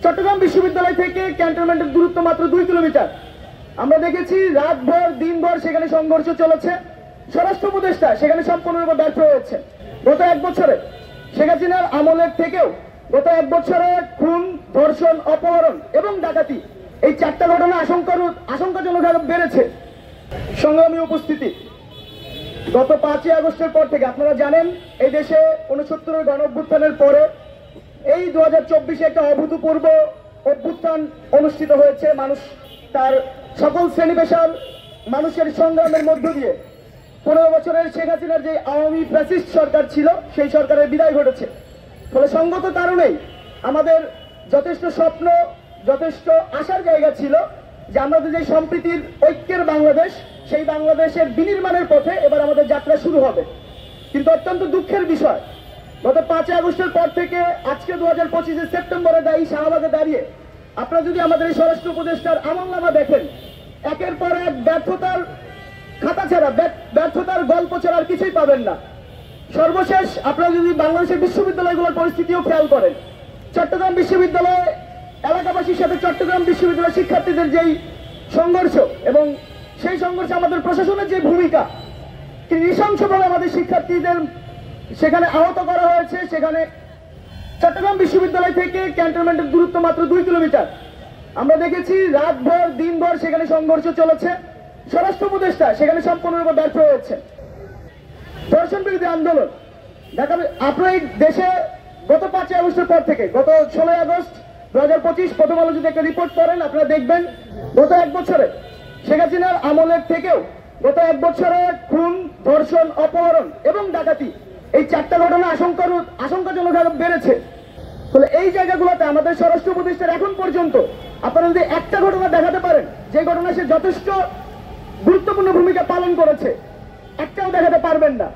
চট্টগ্রাম বিশ্ববিদ্যালয় থেকে ক্যান্টনমেন্টের দূরত্ব মাত্র 2 কিলোমিটার। আমরা দেখেছি রাতভর দিনভর সেখানে সংঘর্ষ চলেছে। স্বরাষ্ট্র উপদেষ্টা সেখানে সম্পূর্ণরূপে ব্যর্থ হয়েছে। গত এক বছরে শেখ হাসিনার আমলের থেকেও গত এক বছরে খুন, ধর্ষণ, অপহরণ এবং ডাকাতি এই 4টা ঘটনা আশঙ্কাজনকভাবে বেড়েছে। সংগ্রামী উপস্থিতি, গত 5ই আগস্টের পর থেকে আপনারা জানেন এই দেশে 69-এর গণঅভ্যুত্থানের পরে এই 2024-এ একটা অভূতপূর্ব অভ্যুত্থান অনুষ্ঠিত হয়েছে। মানুষ তার সকল শ্রেণী পেশার মানুষের সংগ্রামের মধ্য দিয়ে 15 বছরের শেখ হাসিনার যে আওয়ামী ফ্যাসিস্ট সরকার ছিল সেই সরকারের বিদায় ঘটেছে। ফলে সঙ্গত কারণেই আমাদের যথেষ্ট স্বপ্ন, যথেষ্ট আশার জায়গা ছিল যে আমাদের যে সম্প্রীতির ঐক্যের বাংলাদেশ, সেই বাংলাদেশের বিনির্মাণের পথে এবার আমাদের যাত্রা শুরু হবে। কিন্তু অত্যন্ত দুঃখের বিষয়, গত 5 আগস্টের পর থেকে আজকে 2025-এর সেপ্টেম্বরে শাহবাগে দাঁড়িয়ে আপনারা যদি আমাদের এই স্বরাষ্ট্র উপদেষ্টার আমলনামা দেখেন, একের পর এক ব্যর্থতার খাতা ছাড়া, ব্যর্থতার গল্প ছাড়া আর কিছুই পাবেন না। সর্বশেষ আপনারা যদি বাংলাদেশের বিশ্ববিদ্যালয়গুলোর পরিস্থিতিও খেয়াল করেন, চট্টগ্রাম বিশ্ববিদ্যালয় এলাকাবাসীর সাথে চট্টগ্রাম বিশ্ববিদ্যালয়ের শিক্ষার্থীদের যেই সংঘর্ষ এবং সেই সংঘর্ষে আমাদের প্রশাসনের যে ভূমিকা, নৃশংসভাবে আমাদের শিক্ষার্থীদের সেখানে আহত করা হয়েছে। সেখানে চট্টগ্রাম বিশ্ববিদ্যালয় থেকে ক্যান্টনমেন্টের দূরত্ব মাত্র 2 কিলোমিটার। আমরা দেখেছি রাতভর দিনভর সেখানে সংঘর্ষ চলেছে। স্বরাষ্ট্র উপদেষ্টা সেখানে সম্পূর্ণরূপে ব্যর্থ হয়েছে। ধর্ষণ বিরোধী আন্দোলন আপনার এই দেশে গত 5 আগস্টের পর থেকে গত 16 আগস্ট 2025 প্রথম আলো যদি একটা রিপোর্ট করেন আপনারা দেখবেন গত এক বছরে শেখ হাসিনার আমলের থেকেও গত এক বছরে খুন, ধর্ষণ, অপহরণ এবং ডাকাতি এই 4টা ঘটনা আশঙ্কাজনকভাবে বেড়েছে। ফলে এই জায়গাগুলোতে আমাদের স্বরাষ্ট্র উপদেষ্টার এখন পর্যন্ত আপনারা যদি একটা ঘটনা দেখাতে পারেন যে ঘটনা সে যথেষ্ট গুরুত্বপূর্ণ ভূমিকা পালন করেছে, একটাও দেখাতে পারবেন না।